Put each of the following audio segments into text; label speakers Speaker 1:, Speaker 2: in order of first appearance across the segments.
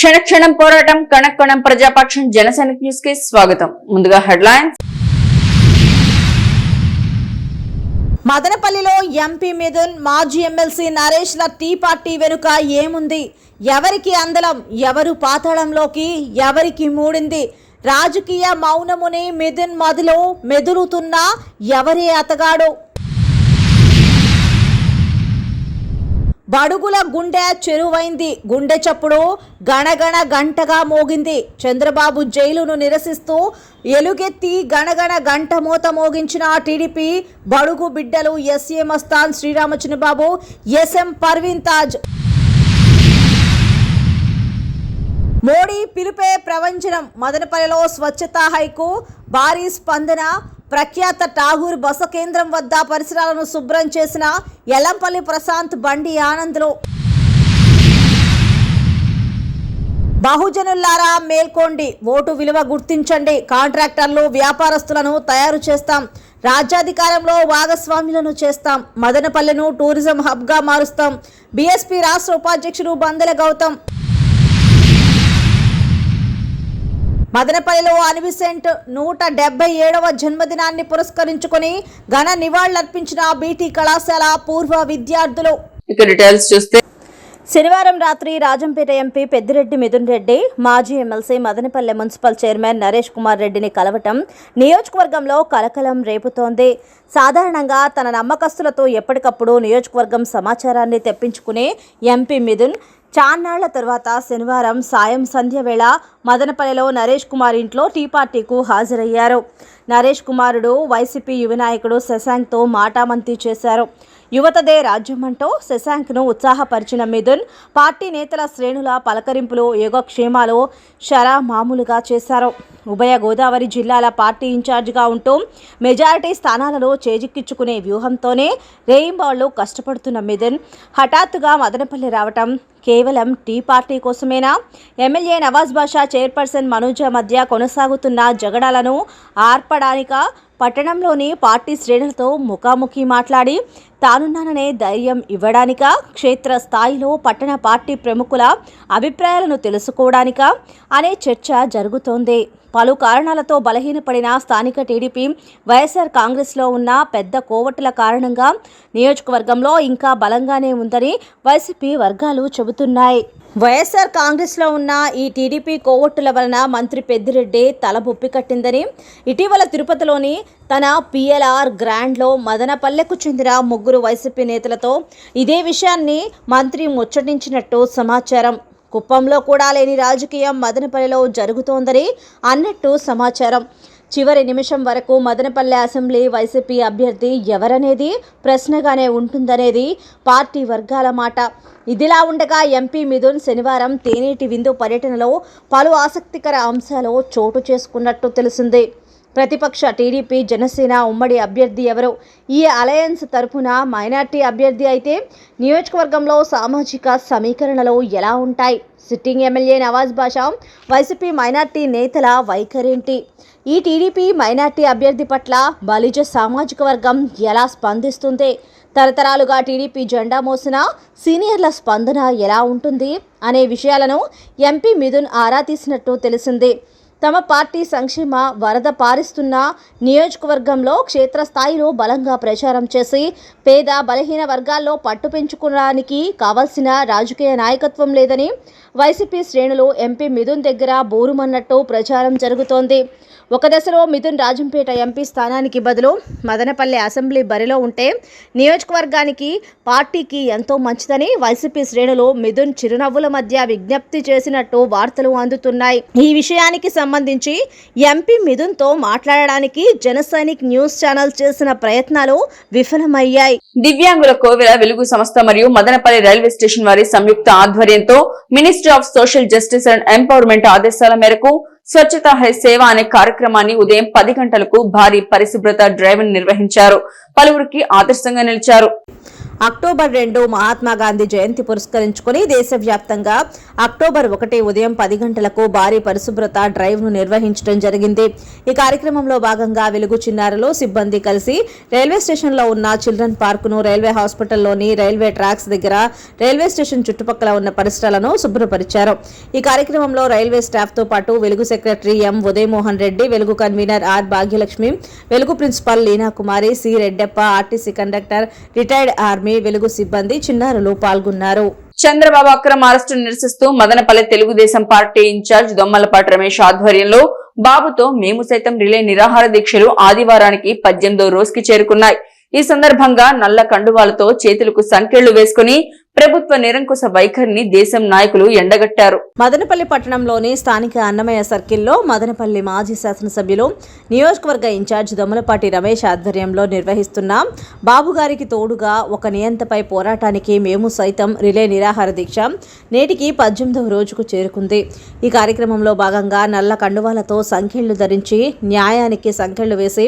Speaker 1: క్షణక్షణం పోరాటం కణకణం ప్రజాపక్షం జనసేన న్యూస్ కి స్వాగతం. ముందుగా హెడ్లైన్స్.
Speaker 2: మదనపల్లిలో ఎంపీ మిథున్, మాజీ ఎమ్మెల్సీ నరేష్ ల టీ పార్టీ వెనుక ఏముంది? ఎవరికి అందలం, ఎవరు పాతాళంలోకి, ఎవరికి మూడింది? రాజకీయ మౌనముని మిథున్ మదిలో మెదులుతున్న ఎవరే అతగాడు? బడుగుల గుండె చెరువైంది, గుండె చప్పుడు గణగణ గంటగా మోగింది. చంద్రబాబు జైలును నిరసిస్తూ ఎలుగెత్తి గణగణ గంట మోత మోగించిన టీడీపీ బడుగు బిడ్డలు ఎస్ఏ మస్తాన్, శ్రీరామచంద్రబాబు, ఎస్ఎం పర్వీన్ తాజ్. మోడీ పిలుపే ప్రవంచనం. మదనపల్లిలో స్వచ్ఛతా హైకు భారీ స్పందన. ప్రఖ్యాత ఠాగూర్ బస కేంద్రం వద్ద పరిసరాలను శుభ్రం చేసిన ఎల్లంపల్లి ప్రశాంత్, బండి ఆనంద్లు. బహుజనులారా మేల్కోండి, ఓటు విలువ గుర్తించండి. కాంట్రాక్టర్లు, వ్యాపారస్తులను తయారు చేస్తాం, రాజ్యాధికారంలో భాగస్వాములను చేస్తాం, మదనపల్లెను టూరిజం హబ్గా మారుస్తాం. బీఎస్పీ రాష్ట్ర ఉపాధ్యక్షుడు బందెల గౌతమ్. మదనపల్లిలో అనిబిసెంట్ 177వ జన్మదినాన్ని పురస్కరించుకుని ఘన నివాళులర్పించిన బీటీ కళాశాల పూర్వ విద్యార్థులు. శనివారం రాత్రి రాజంపేట ఎంపీ పెద్దిరెడ్డి మిథున్ రెడ్డి, మాజీ MLC Madanapalle municipal chairman Naresh Kumar రెడ్డిని కలవటం నియోజకవర్గంలో కలకలం రేపుతోంది. సాధారణంగా తన నమ్మకస్తులతో ఎప్పటికప్పుడు నియోజకవర్గం సమాచారాన్ని తెప్పించుకునే ఎంపీ మిథున్ చాన్నాళ్ల తర్వాత శనివారం సాయం సంధ్య వేళ మదనపల్లిలో నరేష్ కుమార్ ఇంట్లో టీ పార్టీకు హాజరయ్యారు. నరేష్ కుమారుడు వైసీపీ యువ నాయకుడు శశాంక్తో మాటామంతి చేశారు. యువతదే రాజ్యమంటూ శశాంక్ను ఉత్సాహపరిచిన మిథున్ పార్టీ నేతల శ్రేణుల పలకరింపులు, యోగక్షేమాలు మామూలుగా చేశారు. ఉభయ గోదావరి జిల్లాల పార్టీ ఇన్ఛార్జిగా ఉంటూ మెజారిటీ స్థానాలలో చేజిక్కించుకునే వ్యూహంతోనే రేయింబాళ్లు కష్టపడుతున్న మిథున్ హఠాత్తుగా మదనపల్లి రావటం కేవలం టీ పార్టీ కోసమేనా? ఎమ్మెల్యే నవాజ్ బాషా, చైర్పర్సన్ మనోజ మధ్య కొనసాగుతున్న జగడాలను ఆర్పడానిక, పట్టణంలోని పార్టీ శ్రేణులతో ముఖాముఖి మాట్లాడి తానున్నాననే ధైర్యం ఇవ్వడానిక, క్షేత్ర స్థాయిలో పట్టణ పార్టీ ప్రముఖుల అభిప్రాయాలను తెలుసుకోవడానిక అనే చర్చ జరుగుతోంది. పలు కారణాలతో బలహీనపడిన స్థానిక టీడీపీ, వైఎస్ఆర్ కాంగ్రెస్లో ఉన్న పెద్ద కోవట్టుల కారణంగా నియోజకవర్గంలో ఇంకా బలంగానే ఉందని వైసీపీ వర్గాలు చెబుతున్నాయి. వైఎస్ఆర్ కాంగ్రెస్లో ఉన్న ఈ టీడీపీ కోవట్టుల వలన మంత్రి పెద్దిరెడ్డి తల బొప్పి కట్టిందని, ఇటీవల తిరుపతిలోని తన పిఎల్ఆర్ గ్రాండ్లో మదనపల్లెకు చెందిన ముగ్గురు వైసీపీ నేతలతో ఇదే విషయాన్ని మంత్రి ముచ్చటించినట్టు సమాచారం. కుప్పంలో కూడా లేని రాజకీయం మదనపల్లిలో జరుగుతోందని అన్నట్టు సమాచారం. చివరి నిమిషం వరకు మదనపల్లె అసెంబ్లీ వైసీపీ అభ్యర్థి ఎవరనేది ప్రశ్నగానే ఉంటుందనేది పార్టీ వర్గాల మాట. ఇదిలా ఉండగా ఎంపీ మిథున్ శనివారం తేనీటి విందు పర్యటనలో పలు ఆసక్తికర అంశాలు చోటు చేసుకున్నట్టు తెలిసింది. ప్రతిపక్ష టీడీపీ, జనసేన ఉమ్మడి అభ్యర్థి ఎవరు? ఈ అలయన్స్ తరఫున మైనార్టీ అభ్యర్థి అయితే నియోజకవర్గంలో సామాజిక సమీకరణలు ఎలా ఉంటాయి? సిట్టింగ్ ఎమ్మెల్యే నవాజ్ బాషా, వైసీపీ మైనార్టీ నేతల వైఖరేంటి? ఈ టీడీపీ మైనార్టీ అభ్యర్థి పట్ల బలిజ సామాజిక వర్గం ఎలా స్పందిస్తుంది? తరతరాలుగా టీడీపీ జెండా మోసిన సీనియర్ల స్పందన ఎలా ఉంటుంది అనే విషయాలను ఎంపీ మిథున్ ఆరా తీసినట్టు తెలిసింది. తమ పార్టీ సంక్షేమ వరద పారిస్తున్న నియోజకవర్గంలో క్షేత్రస్థాయిలో బలంగా ప్రచారం చేసి పేద బలహీన వర్గాల్లో పట్టు పెంచుకోవడానికి కావాల్సిన రాజకీయ నాయకత్వం లేదని వైసీపీ శ్రేణులు ఎంపీ మిథున్ దగ్గర బోరుమన్నట్టు ప్రచారం జరుగుతోంది. ఒక దశలో మిథున్ రాజంపేట ఎంపీ స్థానానికి బదులు మదనపల్లె అసెంబ్లీ బరిలో ఉంటే నియోజకవర్గానికి, పార్టీకి ఎంతో మంచిదని వైసీపీ శ్రేణులు మిథున్ చిరునవ్వుల మధ్య విజ్ఞప్తి చేసినట్టు వార్తలు అందుతున్నాయి. ఈ విషయానికి సంబంధించి ఎంపీ మిథున్తో మాట్లాడడానికి జనసైనిక్ న్యూస్ ఛానల్ చేసిన ప్రయత్నాలు విఫలమయ్యాయి.
Speaker 1: దివ్యాంగుల కోవెల వెలుగు సంస్థ మరియు మదనపల్లి రైల్వే స్టేషన్ వారి సంయుక్త ఆధ్వర్యంతో ministry of social justice and empowerment ఆదేశాల మేరకు స్వచ్ఛతా హై సేవ అనే కార్యక్రమాన్ని ఉదయం 10 గంటలకు భారీ పరిశుభ్రత డ్రైవ్ నిర్వహించారు. పలువురికి ఆదర్శంగా నిలిచారు.
Speaker 2: అక్టోబర్ 2 మహాత్మా గాంధీ జయంతి పురస్కరించుకుని దేశవ్యాప్తంగా అక్టోబర్ 1 ఉదయం 10 గంటలకు భారీ పరిశుభ్రత డ్రైవ్ ను నిర్వహించడం జరిగింది. ఈ కార్యక్రమంలో భాగంగా వెలుగు చిన్నారులు సిబ్బంది కలిసి రైల్వే స్టేషన్ లో ఉన్న చిల్డ్రన్ పార్క్ ను, రైల్వే హాస్పిటల్లోని రైల్వే ట్రాక్స్ దగ్గర, రైల్వే స్టేషన్ చుట్టుపక్కల ఉన్న పరిసరాలను శుభ్రపరిచారు. ఈ కార్యక్రమంలో రైల్వే స్టాఫ్ తో పాటు వెలుగు సెక్రటరీ ఎం ఉదయమోహన్ రెడ్డి, వెలుగు convener R Bhagyalakshmi, Velugu principal Leena Kumari, C Reddappa, RTC conductor, retired army, Velugu సిబ్బంది, చిన్నారులు పాల్గొన్నారు.
Speaker 1: చంద్రబాబు అక్రమ అరెస్టును నిరసిస్తూ మదనపల్లె తెలుగుదేశం పార్టీ ఇన్ఛార్జ్ దొమ్మలపాటి రమేష్ ఆధ్వర్యంలో బాబుతో మేము సైతం రిలే నిరాహార దీక్షలు ఆదివారానికి 18వ రోజుకి చేరుకున్నాయి. ఈ సందర్భంగా నల్ల కండువాలతో చేతులకు సంకెళ్లు వేసుకుని ప్రభుత్వ నిరంకుశ వైఖరిని దేశం నాయకులు ఎండగట్టారు.
Speaker 2: మదనపల్లి పట్టణంలోని స్థానిక అన్నమయ్య సర్కిల్లో మదనపల్లి మాజీ శాసనసభ్యులు, నియోజకవర్గ ఇన్ఛార్జ్ దొమ్మలపాటి రమేష్ ఆధ్వర్యంలో నిర్వహిస్తున్న బాబుగారికి తోడుగా ఒక నియంతపై పోరాటానికి మేము సైతం రిలే నిరాహార దీక్ష నేటికి 18వ రోజుకు చేరుకుంది. ఈ కార్యక్రమంలో భాగంగా నల్ల కండువాలతో సంకెళ్లు ధరించి న్యాయానికి సంకెళ్లు వేసి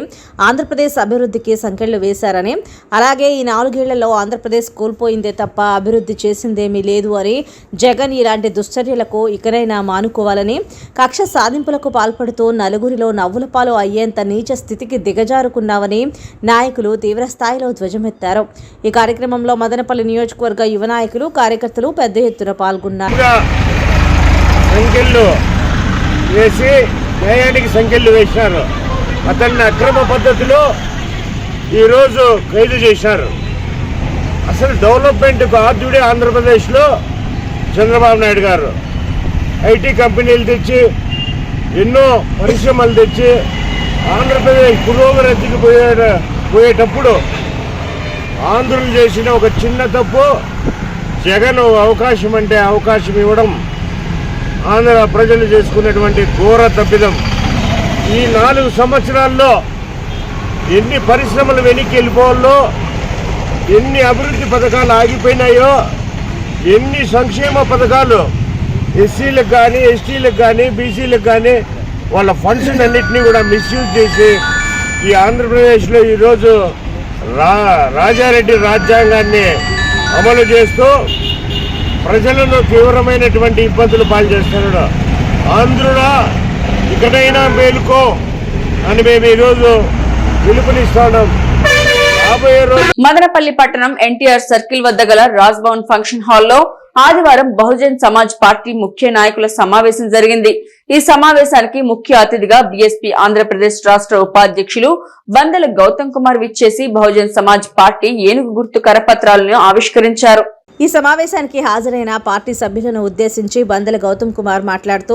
Speaker 2: ఆంధ్రప్రదేశ్ అభివృద్ధికి సంకెళ్లు వేశారని, అలాగే ఈ 4 ఏళ్లలో ఆంధ్రప్రదేశ్ కోల్పోయిందే తప్ప అభివృద్ధి చేసిందేమీ లేదు అని, జగన్ ఇలాంటి దుశ్చర్యలకు ఇకనైనా మానుకోవాలని, కక్ష సాధింపులకు పాల్పడుతూ నలుగురిలో నవ్వుల పాలు అయ్యేంత నీచ స్థితికి దిగజారుకున్నావని నాయకులు తీవ్రస్థాయిలో ధ్వజమెత్తారు. ఈ కార్యక్రమంలో మదనపల్లి నియోజకవర్గ యువ నాయకులు, కార్యకర్తలు పెద్ద ఎత్తున పాల్గొన్నారు.
Speaker 3: అతన్ని అక్రమ పద్ధతిలో ఈరోజు ఖైదు చేశారు. అసలు డెవలప్మెంట్కు ఆద్యుడే ఆంధ్రప్రదేశ్లో చంద్రబాబు నాయుడు గారు. ఐటీ కంపెనీలు తెచ్చి, ఎన్నో పరిశ్రమలు తెచ్చి ఆంధ్రప్రదేశ్ పురోగతికి పోయేటప్పుడు ఆంధ్రులు చేసిన ఒక చిన్న తప్పు, జగన్ అవకాశం అంటే అవకాశం ఇవ్వడం ఆంధ్ర ప్రజలు చేసుకున్నటువంటి ఘోర తప్పిదం. ఈ 4 సంవత్సరాల్లో ఎన్ని పరిశ్రమలు వెనక్కి వెళ్ళిపోవాలో, ఎన్ని అభివృద్ధి పథకాలు ఆగిపోయినాయో, ఎన్ని సంక్షేమ పథకాలు ఎస్సీలకు కానీ, ఎస్టీలకు కానీ, బీసీలకు కానీ వాళ్ళ ఫండ్స్ అన్నింటినీ కూడా మిస్యూజ్ చేసి ఈ ఆంధ్రప్రదేశ్లో ఈరోజు రాజారెడ్డి రాజ్యాంగాన్ని అమలు చేస్తూ ప్రజలను తీవ్రమైనటువంటి ఇబ్బందులు పాల్చేస్తున్నాడు. ఆంధ్రుడా ఇకనైనా మేలుకో అని మేము ఈరోజు పిలుపునిస్తున్నాం.
Speaker 1: మదనపల్లి పట్టణం ఎన్టీఆర్ సర్కిల్ వద్ద గల రాజ్ భవన్ ఫంక్షన్ హాల్లో ఆదివారం బహుజన్ సమాజ్ పార్టీ ముఖ్య నాయకుల సమావేశం జరిగింది. ఈ సమావేశానికి ముఖ్య అతిథిగా బీఎస్పీ ఆంధ్రప్రదేశ్ రాష్ట్ర ఉపాధ్యక్షులు వందల గౌతమ్ కుమార్ విచ్చేసి బహుజన్ సమాజ్ పార్టీ ఏనుగు గుర్తు కరపత్రాలను ఆవిష్కరించారు.
Speaker 2: ఈ సమావేశానికి హాజరైన పార్టీ సభ్యులను ఉద్దేశించి బందెల గౌతమ్ కుమార్ మాట్లాడుతూ,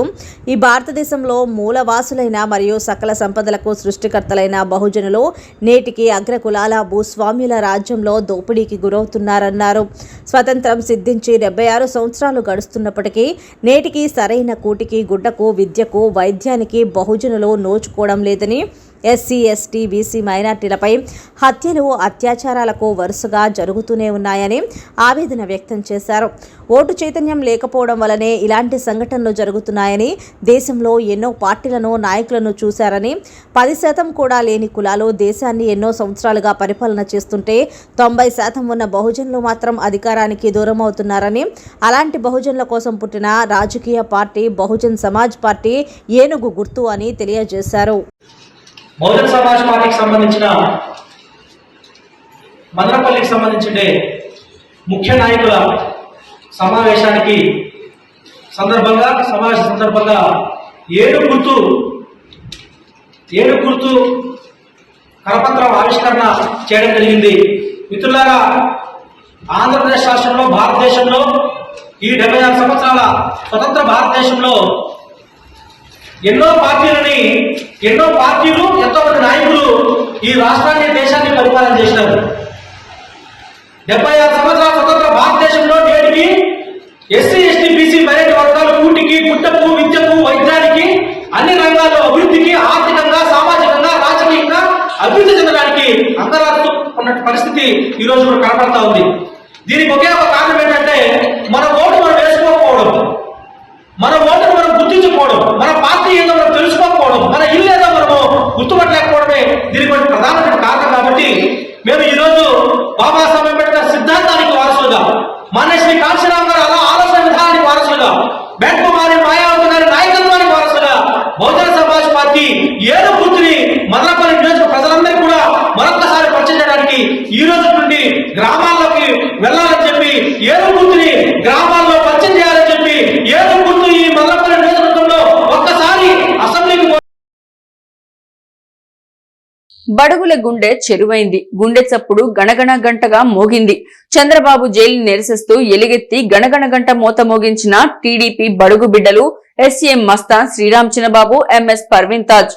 Speaker 2: ఈ భారతదేశంలో మూలవాసులైన మరియు సకల సంపదలకు సృష్టికర్తలైన బహుజనులు నేటికి అగ్రకులాల భూస్వామ్యుల రాజ్యంలో దోపిడీకి గురవుతున్నారన్నారు. స్వతంత్రం సిద్ధించి 76 సంవత్సరాలు గడుస్తున్నప్పటికీ నేటికి సరైన కూటికి, గుడ్డకు, విద్యకు, వైద్యానికి బహుజనులు నోచుకోవడం లేదని, ఎస్సీ, ఎస్టీ, బీసీ మైనార్టీలపై హత్యలు, అత్యాచారాలకు వరుసగా జరుగుతూనే ఉన్నాయని ఆవేదన వ్యక్తం చేశారు. ఓటు చైతన్యం లేకపోవడం వల్లనే ఇలాంటి సంఘటనలు జరుగుతున్నాయని, దేశంలో ఎన్నో పార్టీలను, నాయకులను చూశారని, 10% కూడా లేని కులాలు దేశాన్ని ఎన్నో సంవత్సరాలుగా పరిపాలన చేస్తుంటే 90% ఉన్న బహుజనులు మాత్రం అధికారానికి దూరం అవుతున్నారని, అలాంటి బహుజనుల కోసం పుట్టిన రాజకీయ పార్టీ బహుజన్ సమాజ్ పార్టీ ఏనుగు గుర్తు అని తెలియజేశారు.
Speaker 4: బహుజన్ సమాజ్ పార్టీకి సంబంధించిన మదనపల్లికి సంబంధించిన ముఖ్య నాయకుల సమావేశ సందర్భంగా ఏడు గుర్తు కరపత్రం ఆవిష్కరణ చేయడం జరిగింది. మిత్రులారా, ఆంధ్రప్రదేశ్ రాష్ట్రంలో, భారతదేశంలో ఈ 76 సంవత్సరాల స్వతంత్ర భారతదేశంలో ఎన్నో పార్టీలు, ఎంతో మంది నాయకులు ఈ రాష్ట్రాన్ని, దేశాన్ని పరిపాలన చేసినారు. 76 సంవత్సరాల స్వతంత్ర భారతదేశంలో నేటికి ఎస్సీ, ఎస్టీ, బీసీ మైనారిటీ వర్గాలు కూటికి, గుట్టకు, విద్యకు, వైద్యానికి, అన్ని రంగాల్లో అభివృద్ధికి, ఆర్థికంగా, సామాజికంగా, రాజకీయంగా అభివృద్ధి చెందడానికి అంగరాస్తూ ఉన్న పరిస్థితి ఈ రోజు మనకు కనపడతా ఉంది. దీనికి ఒకే ఒక కారణం ఏంటంటే మన ఓటు మనం వేసుకోకపోవడం, మన ఓటును మనం గుర్తించుకోవడం, మన పార్టీ ఏదో మనం తెలుసుకోకపోవడం, మన ఇల్లు ఏదో మనము గుర్తుపట్టలేకపోవడమే దీనికి ప్రధానమైన కారణం. కాబట్టి మేము ఈరోజు బాబాసాహెబ్ అంబేద్కర్ సిద్ధాంతాన్ని
Speaker 1: బడుగుల గుండె చెరువైంది. గుండె చప్పుడు గణగణ గంటగా మోగింది. చంద్రబాబు జైలు నిరసిస్తూ ఎలుగెత్తి గణగణ గంట మోత మోగించిన టీడీపీ బడుగు బిడ్డలు ఎస్ఎం మస్తాన్, శ్రీరామ్ చిన్నబాబు, ఎంఎస్ పర్వీన్ తాజ్.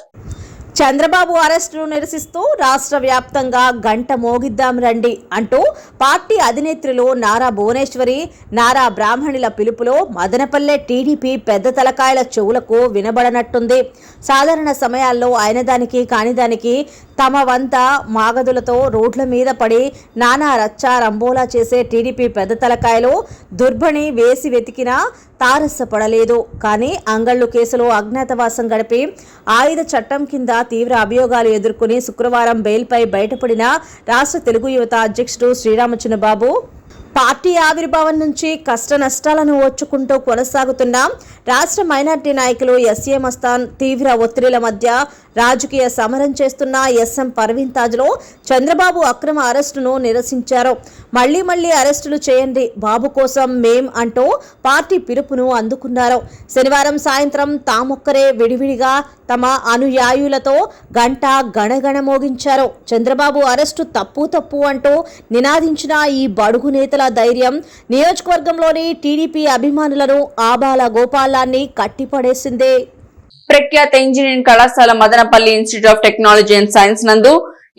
Speaker 2: చంద్రబాబు అరెస్టును నిరసిస్తూ రాష్ట్ర వ్యాప్తంగా గంట మోగిద్దాం రండి అంటూ పార్టీ అధినేత్రులు నారా భువనేశ్వరి, నారా బ్రాహ్మణుల పిలుపులో మదనపల్లె టీడీపీ పెద్ద తలకాయల చెవులకు వినబడనట్టుంది. సాధారణ సమయాల్లో అయినదానికి కానిదానికి తమ వంత మాగదులతో రోడ్ల మీద పడి నానా రచ్చా రంబోలా చేసే టీడీపీ పెద్ద తలకాయలు దుర్బణి వేసి వెతికినా తారసపడలేదు. కానీ అంగళ్ళు కేసులో అజ్ఞాతవాసం గడిపి ఆయుధ చట్టం కింద తీవ్ర అభియోగాలు ఎదుర్కొని శుక్రవారం బెయిల్పై బయటపడిన రాష్ట్ర తెలుగు యువత అధ్యక్షుడు శ్రీరామ్ చిన్నబాబు పార్టీ ఆవిర్భావం నుంచి కష్ట నష్టాలను ఓర్చుకుంటూ కొనసాగుతున్న రాష్ట్ర మైనార్టీ నాయకులు ఎస్ఏ మస్తాన్ తీవ్ర ఒత్తిడిల మధ్య రాజకీయ సమరం చేస్తున్న ఎస్ఎం పర్వీన్ తాజ్లో చంద్రబాబు అక్రమ అరెస్టును నిరసించారు. మళ్లీ అరెస్టులు చేయండి బాబు కోసం మేం అంటూ పార్టీ పిలుపును అందుకున్నారు. శనివారం సాయంత్రం తామొక్కరే విడివిడిగా తమ అనుయాయులతో గంట గణగణ మోగించారు. చంద్రబాబు అరెస్టు తప్పు అంటూ నినాదించిన ఈ బడుగు నేతల ధైర్యం నియోజకవర్గంలోని టీడీపీ అభిమానులను ఆబాల గోపాలాన్ని కట్టిపడేసిందే.
Speaker 1: ప్రఖ్యాత ఇంజనీరింగ్ కళాశాల Madanapalle institute of technology and science నందు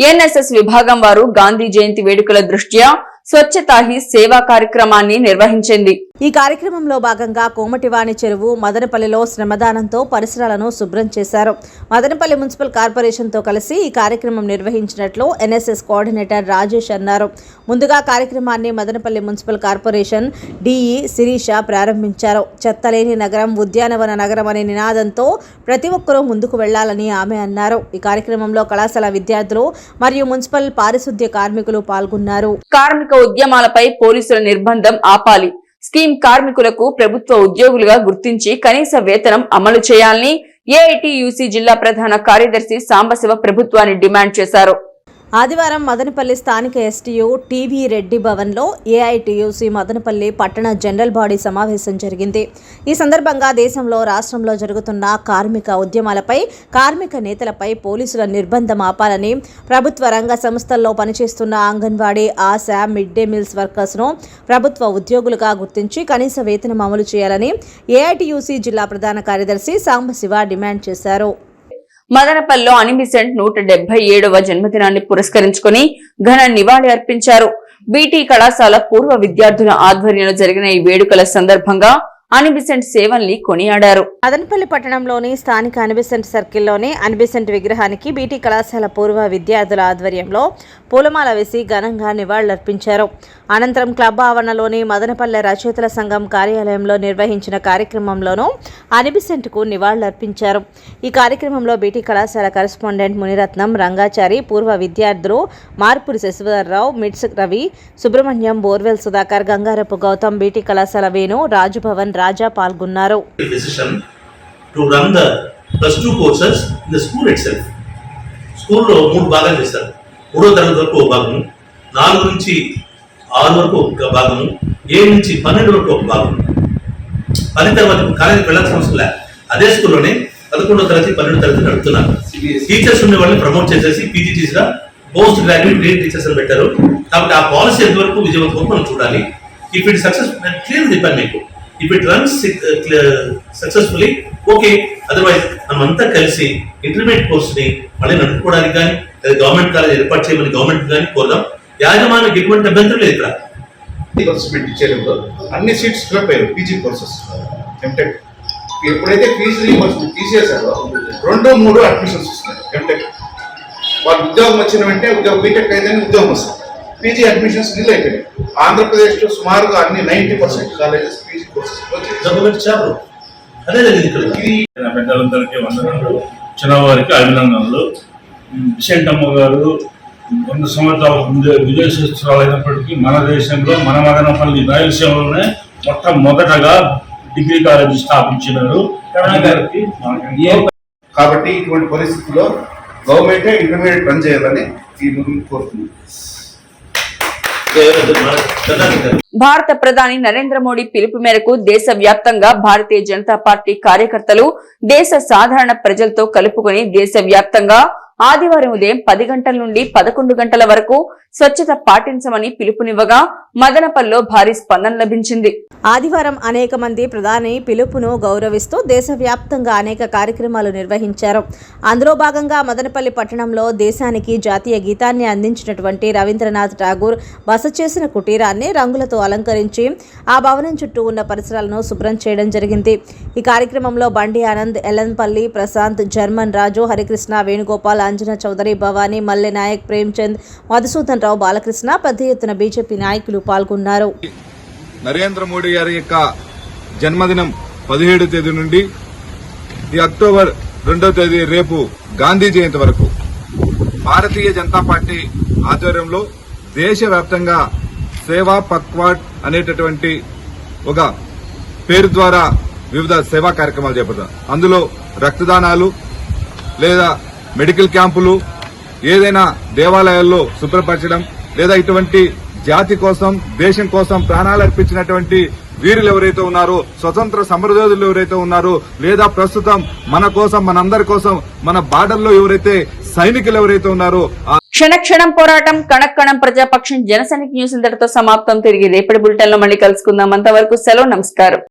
Speaker 1: ఎన్ఎస్ఎస్ విభాగం వారు గాంధీ జయంతి వేడుకల దృష్ట్యా స్వచ్ఛతా హీ సేవా కార్యక్రమాన్ని నిర్వహించింది.
Speaker 2: ఈ కార్యక్రమంలో భాగంగా కోమటివాణి చెరువు మదనపల్లిలో శ్రమదానంతో పరిసరాలను శుభ్రం చేశారు. మదనపల్లి మున్సిపల్ కార్పొరేషన్ తో కలిసి ఈ కార్యక్రమం నిర్వహించినట్లు ఎన్ఎస్ఎస్ కోఆర్డినేటర్ రాజేష్ అన్నారు. ముందుగా కార్యక్రమాన్ని Madanapalli municipal corporation DE Sirisha ప్రారంభించారు. చెత్తలేని నగరం ఉద్యానవన నగరం అనే నినాదంతో ప్రతి ఒక్కరూ ముందుకు వెళ్లాలని ఆమె అన్నారు. ఈ కార్యక్రమంలో కళాశాల విద్యార్థులు మరియు మున్సిపల్ పారిశుద్ధ్య కార్మికులు పాల్గొన్నారు.
Speaker 1: కార్మిక ఉద్యమాలపై పోలీసుల నిర్బంధం ఆపాలి. స్కీమ్ కార్మికులకు ప్రభుత్వ ఉద్యోగులుగా గుర్తించి కనీస వేతనం అమలు చేయాలని ఏఐటియుసి జిల్లా ప్రధాన కార్యదర్శి సాంబశివ ప్రభుత్వాన్ని డిమాండ్ చేశారు.
Speaker 2: ఆదివారం మదనపల్లి స్థానిక ఎస్టీయూ టీవీ రెడ్డి భవన్లో ఏఐటియుసి మదనపల్లి పట్టణ జనరల్ బాడీ సమావేశం జరిగింది. ఈ సందర్భంగా దేశంలో రాష్ట్రంలో జరుగుతున్న కార్మిక ఉద్యమాలపై కార్మిక నేతలపై పోలీసుల నిర్బంధం ఆపాలని, ప్రభుత్వ రంగ సంస్థల్లో పనిచేస్తున్న anganwadi, ASHA, mid day meals వర్కర్స్ను ప్రభుత్వ ఉద్యోగులుగా గుర్తించి కనీస వేతనం అమలు చేయాలని ఏఐటియుసి జిల్లా ప్రధాన కార్యదర్శి సాంబశివ డిమాండ్ చేశారు.
Speaker 1: మదనపల్లిలో అనిబిసెంట్ 177వ జన్మదినాన్ని పురస్కరించుకుని ఘన నివాళి అర్పించారు. బీటీ కళాశాల పూర్వ విద్యార్థుల ఆధ్వర్యంలో జరిగిన ఈ వేడుకల సందర్భంగా అనిబిసెంట్ సేవల్ని కొనియాడారు.
Speaker 2: మదనపల్లి పట్టణంలోని స్థానిక అనిబిసెంట్ సర్కిల్లోని అనిబిసెంట్ విగ్రహానికి బీటీ కళాశాల పూర్వ విద్యార్థుల ఆధ్వర్యంలో పూలమాల వేసి ఘనంగా నివాళులర్పించారు. అనంతరం క్లబ్ ఆవరణలోని మదనపల్లె రచయితల సంఘం కార్యాలయంలో నిర్వహించిన కార్యక్రమంలోనూ అనిబిసెంట్కు నివాళులర్పించారు. ఈ కార్యక్రమంలో బీటీ కళాశాల కరెస్పాండెంట్ మునిరత్నం, రంగాచారి, పూర్వ విద్యార్థులు మార్పురి శశిధర్రావు, మిట్స్ రవి, సుబ్రహ్మణ్యం, బోర్వెల్ సుధాకర్, గంగారపు గౌతమ్, బీటీ కళాశాల వేణు, రాజభవన్ రాజా పాల్గొన్నారు.
Speaker 5: స్కూల్లో 3 భాగాలు చేస్తారు. 3వ తరగతి వరకు ఒక భాగము, 4 నుంచి 6 వరకు ఒక భాగము, 7 నుంచి 12 వరకు ఒక భాగము. 10 తర్వాత కాలేజీకి వెళ్ళాల్సిన అవసరం లే. అదే స్కూల్లోనే 11వ తరగతి 12వ తరగతి నడుపుతున్నారు. టీచర్స్ ఉండే వాళ్ళని ప్రమోట్ చేసేసి పీజీటీస్ గా పోస్ట్ గ్రాడ్యుయేట్ ట్రైన్ టీచర్స్ అని పెట్టారు. కాబట్టి ఆ పాలసీ ఎంతవరకు విజయవంతం మనం చూడాలి. ఇఫ్ ఇట్ సక్సెస్ క్లియర్ చెప్పాను మీకు. If it runs successfully okay, otherwise మనమంతా కలిసి ఇంటర్మీడియట్ కోర్స్ ని మళ్ళీ నడుపుకోవడానికి కానీ లేదా గవర్నమెంట్ కాలేజ్ ఏర్పాటు చేయమని గవర్నమెంట్ కానీ కోరదాం. యాజమాన్యానికి ఎటువంటి అభ్యంతరం లేదు. ఇక్కడ
Speaker 6: ఇచ్చేటప్పుడు అన్ని సీట్స్ ఫిల్ అయ్యారు. పీజీ కోర్సెస్ ఎంటెక్ ఎప్పుడైతే ఫీజు రీయింబర్స్మెంట్ తీసేశారో 2, 3 అడ్మిషన్స్ వస్తున్నాయి. ఎంటెక్ వాళ్ళు ఉద్యోగం వచ్చిన వెంటనే ఉద్యోగం, బీటెక్ అయితే ఉద్యోగం వస్తుంది. పీజీ అడ్మిషన్స్ నిల్ అయిపోయాయి. ఆంధ్రప్రదేశ్లో సుమారుగా అన్ని 90% కాలేజెస్ పీజీ కోర్సెస్
Speaker 7: పెద్దలందరికీ వందనాలు, చిన్నవారికి అభినందనలు. విశంటమ్మ గారు 100 సంవత్సరాల ముందే విదేశస్తురాలైనప్పటికీ మన దేశంలో మన మదనపల్లి రాయలసీమలోనే మొట్టమొదటగా డిగ్రీ కాలేజీ స్థాపించినారు.
Speaker 6: కాబట్టి ఇటువంటి పరిస్థితుల్లో గవర్నమెంటే ఇంటర్మీడియట్ రన్ చేయాలని ఈ ముందు కోరుతుంది.
Speaker 1: భారత ప్రధాని నరేంద్ర మోడీ పిలుపు మేరకు దేశ వ్యాప్తంగా భారతీయ జనతా పార్టీ కార్యకర్తలు దేశ సాధారణ ప్రజలతో కలుపుకొని దేశ వ్యాప్తంగా ఆదివారం ఉదయం 10 గంటల నుండి 11 గంటల వరకు స్వచ్ఛత పాటించమని పిలుపునివ్వగా మదనపల్లిలో భారీ స్పందన లభించింది.
Speaker 2: ఆదివారం అనేక మంది ప్రధాని పిలుపును గౌరవిస్తూ దేశవ్యాప్తంగా అనేక కార్యక్రమాలు నిర్వహించారు. అందులో భాగంగా మదనపల్లి పట్టణంలో దేశానికి జాతీయ గీతాన్ని అందించినటువంటి రవీంద్రనాథ్ ఠాగూర్ బస చేసిన కుటీరాన్ని రంగులతో అలంకరించి ఆ భవనం చుట్టూ ఉన్న పరిసరాలను శుభ్రం చేయడం జరిగింది. ఈ కార్యక్రమంలో బండి ఆనంద్, ఎల్లంపల్లి ప్రశాంత్, జర్మన్ రాజు, హరికృష్ణ, వేణుగోపాల్, అంజనా చౌదరి, భవానీ, మల్లె నాయక్, ప్రేమ్చంద్, మధుసూదన్ రావు, బాలకృష్ణ పెద్ద ఎత్తున బీజేపీ నాయకులు పాల్గొన్నారు.
Speaker 8: నరేంద్ర మోడీ గారి యొక్క జన్మదినం 17వ తేదీ నుండి ఈ అక్టోబర్ 2వ తేదీ రేపు గాంధీ జయంతి వరకు భారతీయ జనతా పార్టీ ఆధ్వర్యంలో దేశవ్యాప్తంగా సేవా పక్వాడ్ అనేటటువంటి ఒక పేరు ద్వారా వివిధ సేవా కార్యక్రమాలు చేపడతారు. అందులో రక్తదానాలు లేదా మెడికల్ క్యాంపులు, ఏదైనా దేవాలయాల్లో శుభ్రపరచడం, లేదా ఇటువంటి జాతి కోసం దేశం కోసం ప్రాణాలు అర్పించినటువంటి వీరులు ఎవరైతే ఉన్నారో, స్వతంత్ర సమరయోధులు ఎవరైతే ఉన్నారో, లేదా ప్రస్తుతం మన కోసం మనందరి కోసం మన బార్డర్లో ఎవరైతే సైనికులు ఎవరైతే ఉన్నారో
Speaker 1: క్షణక్షణం పోరాటం కణక్కణం ప్రజాపక్షం జనసైనిక్ న్యూస్ ఇంతటితో సమాప్తం. తిరిగి రేపటి బులెటిన్ లో మళ్ళీ కలుసుకుందాం. అంతవరకు సెలవు, నమస్కారం.